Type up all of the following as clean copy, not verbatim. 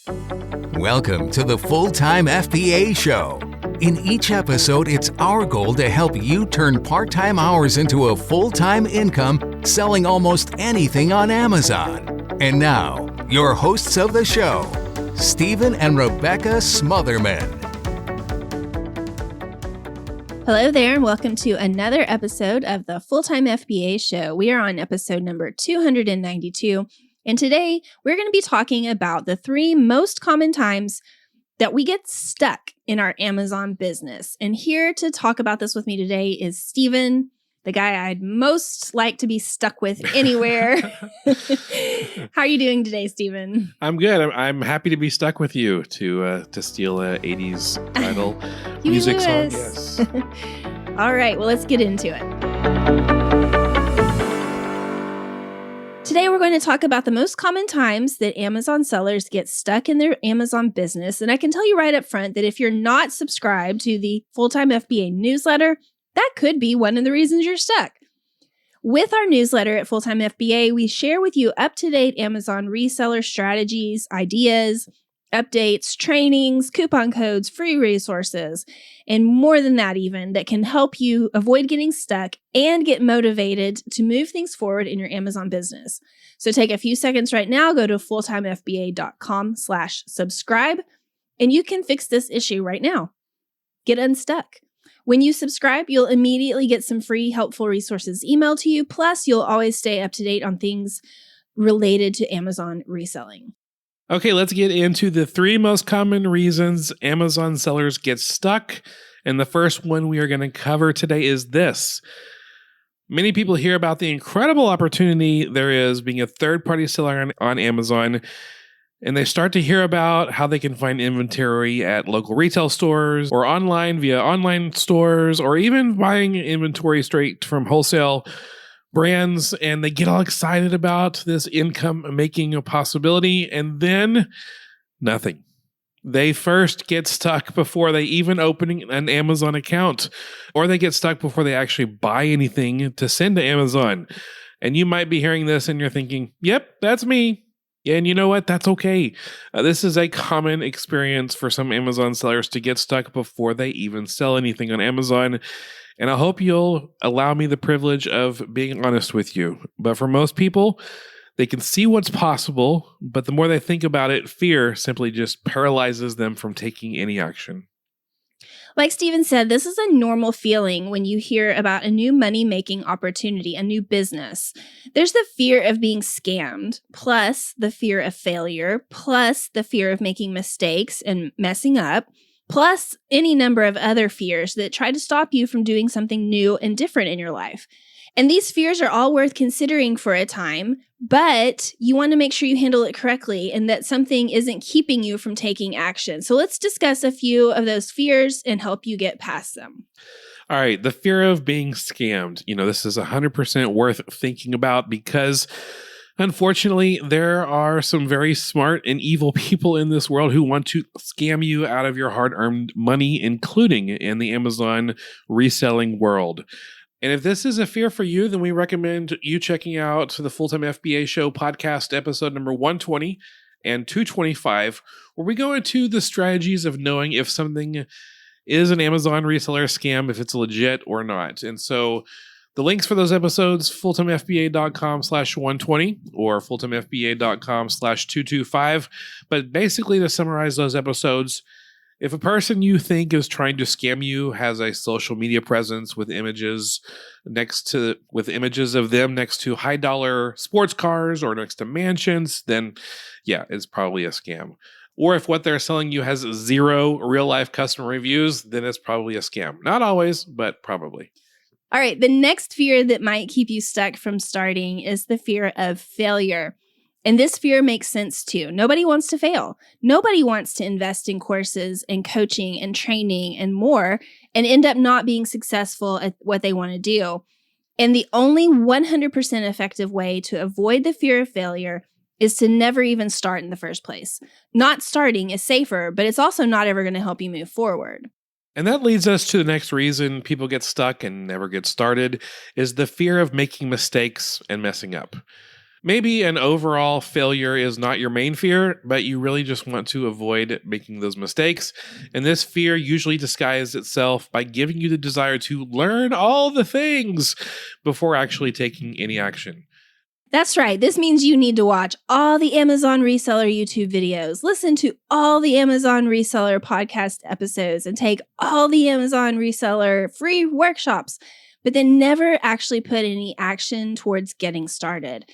Welcome to the Full-Time FBA Show. In each episode, it's our goal to help you turn part-time hours into a full-time income selling almost anything on Amazon. And now, your hosts of the show, Stephen and Rebecca Smotherman. Hello there, and welcome to another episode of the Full-Time FBA Show. We are on episode number 292, and today we're going to be talking about the 3 most common times that we get stuck in our Amazon business. And here to talk about this with me today is Stephen, the guy I'd most like to be stuck with anywhere. How are you doing today, Stephen? I'm good. I'm happy to be stuck with you to steal a 80s title music song. Yes. All right, well, let's get into it. Today, we're going to talk about the most common times that Amazon sellers get stuck in their Amazon business. And I can tell you right up front that if you're not subscribed to the Full-Time FBA newsletter, that could be one of the reasons you're stuck. With our newsletter at Full-Time FBA, we share with you up-to-date Amazon reseller strategies, ideas, updates, trainings, coupon codes, free resources, and more than that even, that can help you avoid getting stuck and get motivated to move things forward in your Amazon business. So take a few seconds right now, go to fulltimefba.com/subscribe, and you can fix this issue right now. Get unstuck. When you subscribe, you'll immediately get some free helpful resources emailed to you. Plus, you'll always stay up to date on things related to Amazon reselling. Okay, let's get into the 3 most common reasons Amazon sellers get stuck. And the first one we are going to cover today is this. Many people hear about the incredible opportunity there is being a third-party seller on Amazon, and they start to hear about how they can find inventory at local retail stores or online via online stores or even buying inventory straight from wholesale brands, and they get all excited about this income making possibility, and then nothing. They first get stuck before they even open an Amazon account, or they get stuck before they actually buy anything to send to Amazon. And you might be hearing this and you're thinking, yep, that's me. And you know what? That's okay. This is a common experience for some Amazon sellers to get stuck before they even sell anything on Amazon. And I hope you'll allow me the privilege of being honest with you. But for most people, they can see what's possible, but the more they think about it, fear simply just paralyzes them from taking any action. Like Stephen said, this is a normal feeling when you hear about a new money-making opportunity, a new business. There's the fear of being scammed, plus the fear of failure, plus the fear of making mistakes and messing up, plus any number of other fears that try to stop you from doing something new and different in your life. And these fears are all worth considering for a time, but you want to make sure you handle it correctly and that something isn't keeping you from taking action. So let's discuss a few of those fears and help you get past them. All right, the fear of being scammed. This is 100% worth thinking about because unfortunately, there are some very smart and evil people in this world who want to scam you out of your hard-earned money, including in the Amazon reselling world. And if this is a fear for you, then we recommend you checking out the Full-Time FBA Show podcast episode number 120 and 225, where we go into the strategies of knowing if something is an Amazon reseller scam, if it's legit or not. And so the links for those episodes, fulltimefba.com/120 or fulltimefba.com/225. But basically, to summarize those episodes, if a person you think is trying to scam you has a social media presence with images of them next to high-dollar sports cars or next to mansions, then yeah, it's probably a scam. Or if what they're selling you has 0 real-life customer reviews, then it's probably a scam. Not always, but probably. All right, the next fear that might keep you stuck from starting is the fear of failure. And this fear makes sense too. Nobody wants to fail. Nobody wants to invest in courses and coaching and training and more and end up not being successful at what they want to do. And the only 100% effective way to avoid the fear of failure is to never even start in the first place. Not starting is safer, but it's also not ever going to help you move forward. And that leads us to the next reason people get stuck and never get started is the fear of making mistakes and messing up. Maybe an overall failure is not your main fear, but you really just want to avoid making those mistakes. And this fear usually disguises itself by giving you the desire to learn all the things before actually taking any action. That's right. This means you need to watch all the Amazon reseller YouTube videos, listen to all the Amazon reseller podcast episodes, and take all the Amazon reseller free workshops, but then never actually put any action towards getting started.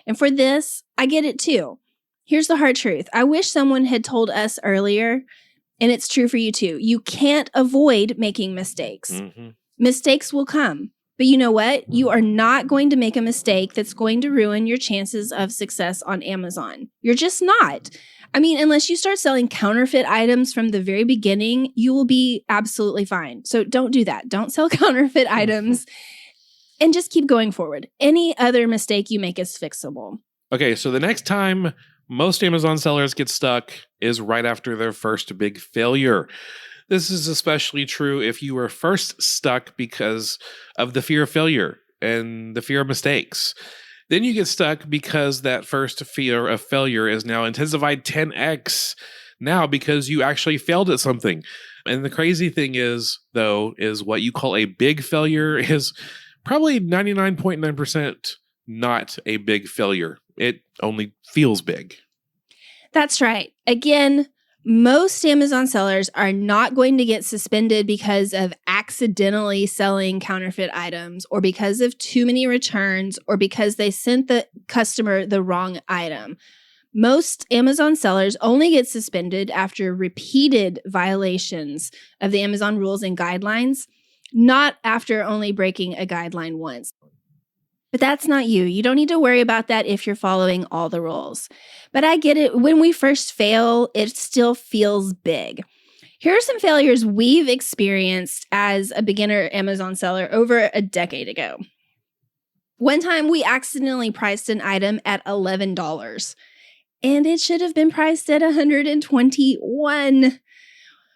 And for this, I get it too. Here's the hard truth. I wish someone had told us earlier, and it's true for you too. You can't avoid making mistakes. Mm-hmm. Mistakes will come. But you know what? You are not going to make a mistake that's going to ruin your chances of success on Amazon. You're just not. I mean, unless you start selling counterfeit items from the very beginning, you will be absolutely fine. So don't do that. Don't sell counterfeit items and just keep going forward. Any other mistake you make is fixable. Okay, so the next time most Amazon sellers get stuck is right after their first big failure. This is especially true if you were first stuck because of the fear of failure and the fear of mistakes. Then you get stuck because that first fear of failure is now intensified 10x now because you actually failed at something. And the crazy thing is, though, is what you call a big failure is probably 99.9% not a big failure. It only feels big. That's right. Again, most Amazon sellers are not going to get suspended because of accidentally selling counterfeit items or because of too many returns or because they sent the customer the wrong item. Most Amazon sellers only get suspended after repeated violations of the Amazon rules and guidelines, not after only breaking a guideline once. But that's not you. You don't need to worry about that if you're following all the rules. But I get it. When we first fail, it still feels big. Here are some failures we've experienced as a beginner Amazon seller over a decade ago. One time we accidentally priced an item at $11, and it should have been priced at $121.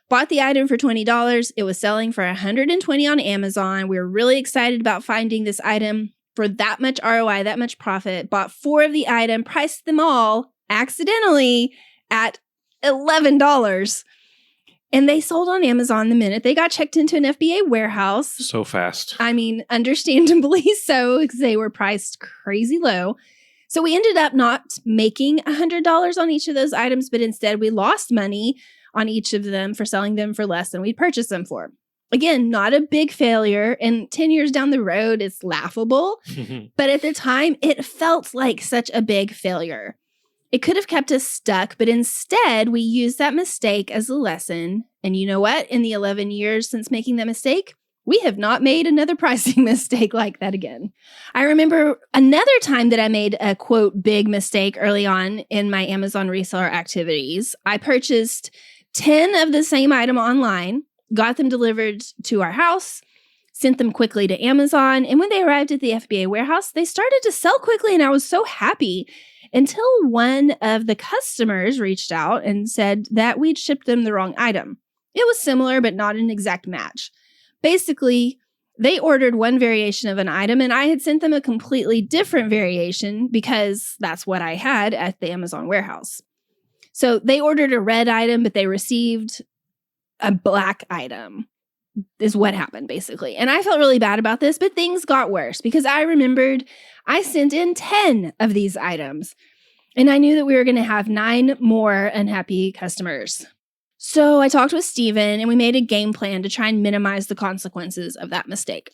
Bought the item for $20. It was selling for $120 on Amazon. We were really excited about finding this item for that much ROI, that much profit, bought 4 of the item, priced them all accidentally at $11. And they sold on Amazon the minute they got checked into an FBA warehouse. So fast. I mean, understandably so, because they were priced crazy low. So we ended up not making $100 on each of those items, but instead we lost money on each of them for selling them for less than we purchased them for. Again, not a big failure, and 10 years down the road, it's laughable. But at the time, it felt like such a big failure. It could have kept us stuck, but instead, we used that mistake as a lesson. And you know what? In the 11 years since making that mistake, we have not made another pricing mistake like that again. I remember another time that I made a, quote, big mistake early on in my Amazon reseller activities. I purchased 10 of the same item online, got them delivered to our house, sent them quickly to Amazon. And when they arrived at the FBA warehouse, they started to sell quickly. And I was so happy until one of the customers reached out and said that we'd shipped them the wrong item. It was similar, but not an exact match. Basically, they ordered one variation of an item and I had sent them a completely different variation because that's what I had at the Amazon warehouse. So they ordered a red item, but they received a black item is what happened, basically. And I felt really bad about this, but things got worse because I remembered I sent in 10 of these items and I knew that we were going to have 9 more unhappy customers. So I talked with Steven and we made a game plan to try and minimize the consequences of that mistake.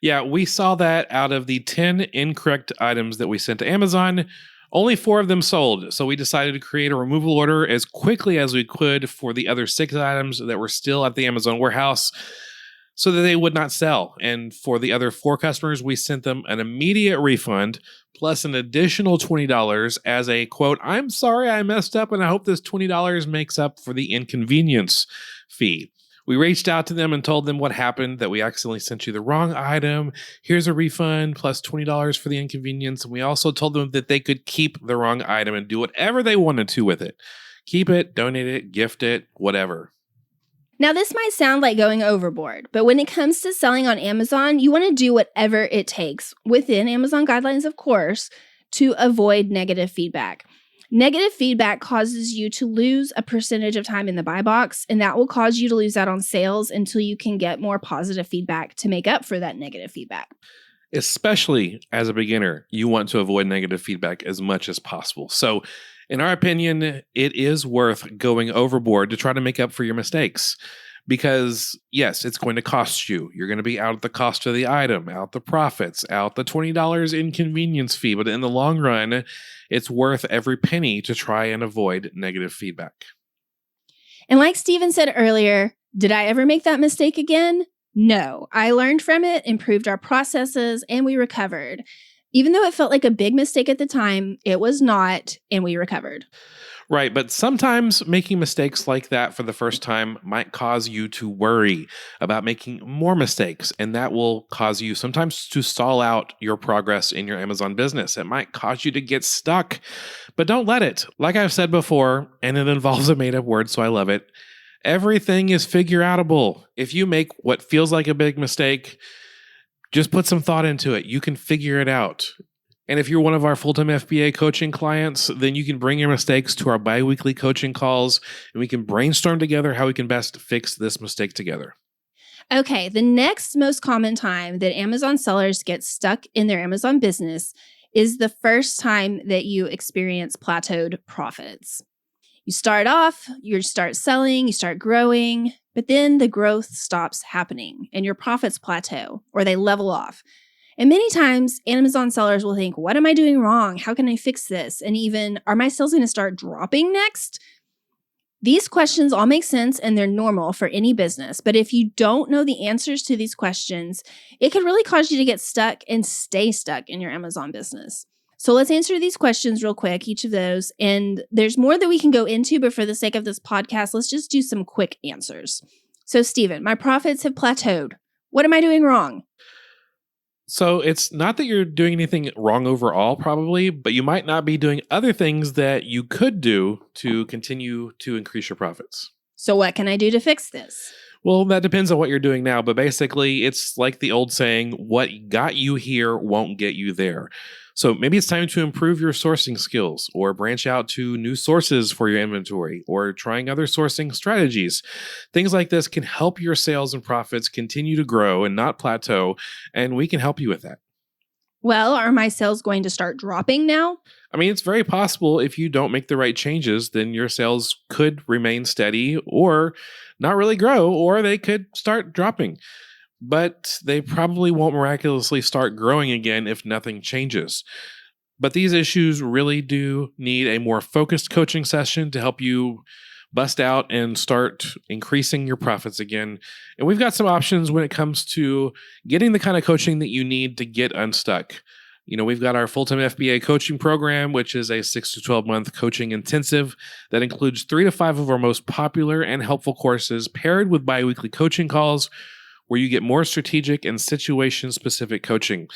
Yeah, we saw that out of the 10 incorrect items that we sent to Amazon, only 4 of them sold, so we decided to create a removal order as quickly as we could for the other 6 items that were still at the Amazon warehouse so that they would not sell. And for the other 4 customers, we sent them an immediate refund plus an additional $20 as a, quote, I'm sorry I messed up and I hope this $20 makes up for the inconvenience fee. We reached out to them and told them what happened, that we accidentally sent you the wrong item. Here's a refund plus $20 for the inconvenience. And we also told them that they could keep the wrong item and do whatever they wanted to with it. Keep it, donate it, gift it, whatever. Now, this might sound like going overboard, but when it comes to selling on Amazon, you want to do whatever it takes, within Amazon guidelines, of course, to avoid negative feedback. Negative feedback causes you to lose a percentage of time in the buy box, and that will cause you to lose out on sales until you can get more positive feedback to make up for that negative feedback. Especially as a beginner, you want to avoid negative feedback as much as possible. So, in our opinion, it is worth going overboard to try to make up for your mistakes. Because, yes, it's going to cost you. You're going to be out the cost of the item, out the profits, out the $20 inconvenience fee. But in the long run, it's worth every penny to try and avoid negative feedback. And like Steven said earlier, did I ever make that mistake again? No. I learned from it, improved our processes, and we recovered. Even though it felt like a big mistake at the time, it was not, and we recovered. Right, but sometimes making mistakes like that for the first time might cause you to worry about making more mistakes, and that will cause you sometimes to stall out your progress in your Amazon business. It might cause you to get stuck, but don't let it. Like I've said before, and it involves a made-up word, so I love it, everything is figure-outable. If you make what feels like a big mistake, just put some thought into it. You can figure it out. And if you're one of our full-time FBA coaching clients, then you can bring your mistakes to our bi-weekly coaching calls, and we can brainstorm together how we can best fix this mistake together. Okay, the next most common time that Amazon sellers get stuck in their Amazon business is the first time that you experience plateaued profits. You start off, you start selling, you start growing, but then the growth stops happening and your profits plateau or they level off. And many times, Amazon sellers will think, what am I doing wrong? How can I fix this? And even, are my sales going to start dropping next? These questions all make sense and they're normal for any business. But if you don't know the answers to these questions, it could really cause you to get stuck and stay stuck in your Amazon business. So let's answer these questions real quick, each of those. And there's more that we can go into, but for the sake of this podcast, let's just do some quick answers. So, Steven, my profits have plateaued. What am I doing wrong? So it's not that you're doing anything wrong overall, probably, but you might not be doing other things that you could do to continue to increase your profits. So what can I do to fix this? Well, that depends on what you're doing now, but basically it's like the old saying, what got you here won't get you there. So maybe it's time to improve your sourcing skills or branch out to new sources for your inventory or trying other sourcing strategies. Things like this can help your sales and profits continue to grow and not plateau, and we can help you with that. Well, are my sales going to start dropping now? I mean, it's very possible if you don't make the right changes, then your sales could remain steady or not really grow, or they could start dropping. But they probably won't miraculously start growing again if nothing changes. But these issues really do need a more focused coaching session to help you bust out and start increasing your profits again. And we've got some options when it comes to getting the kind of coaching that you need to get unstuck. You know, we've got our full-time FBA coaching program, which is a 6 to 12 month coaching intensive that includes 3 to 5 of our most popular and helpful courses paired with bi-weekly coaching calls, where you get more strategic and situation-specific coaching.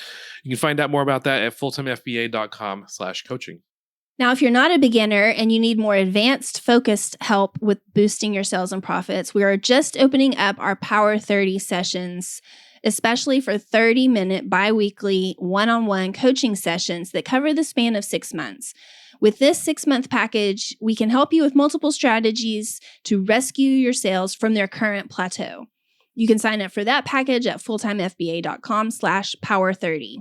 You can find out more about that at fulltimefba.com/coaching. Now, if you're not a beginner and you need more advanced, focused help with boosting your sales and profits, we are just opening up our Power 30 sessions, especially for 30-minute bi-weekly one-on-one coaching sessions that cover the span of 6 months. With this 6-month package, we can help you with multiple strategies to rescue your sales from their current plateau. You can sign up for that package at fulltimefba.com/power30.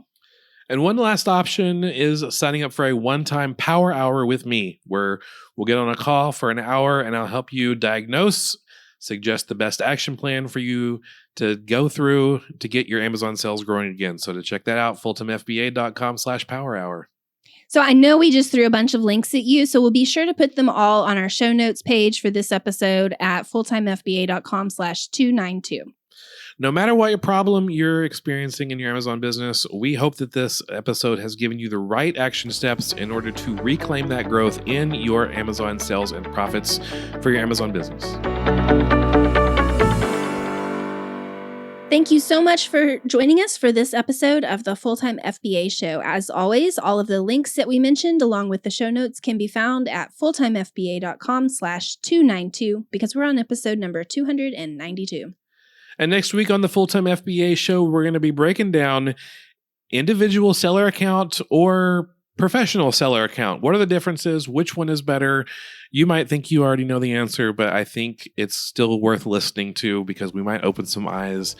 And one last option is signing up for a one-time power hour with me, where we'll get on a call for an hour and I'll help you diagnose, suggest the best action plan for you to go through to get your Amazon sales growing again. So to check that out, fulltimefba.com/power hour. So I know we just threw a bunch of links at you, so we'll be sure to put them all on our show notes page for this episode at fulltimefba.com/292. No matter what your problem you're experiencing in your Amazon business, we hope that this episode has given you the right action steps in order to reclaim that growth in your Amazon sales and profits for your Amazon business. Thank you so much for joining us for this episode of the Full-Time FBA Show. As always, all of the links that we mentioned along with the show notes can be found at fulltimefba.com/292 because we're on episode number 292. And next week on the Full-Time FBA Show, we're going to be breaking down individual seller account or professional seller account. What are the differences? Which one is better? You might think you already know the answer, but I think it's still worth listening to because we might open some eyes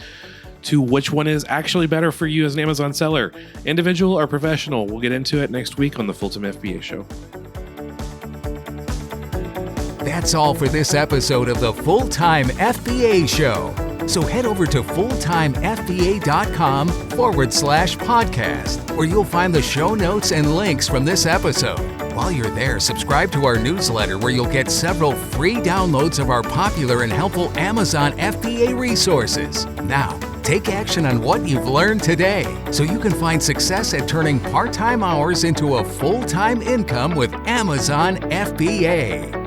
to which one is actually better for you as an Amazon seller, individual or professional. We'll get into it next week on the Full-Time FBA Show. That's all for this episode of the Full-Time FBA Show. So head over to fulltimefba.com/podcast, where you'll find the show notes and links from this episode. While you're there, subscribe to our newsletter where you'll get several free downloads of our popular and helpful Amazon FBA resources. Now, take action on what you've learned today so you can find success at turning part-time hours into a full-time income with Amazon FBA.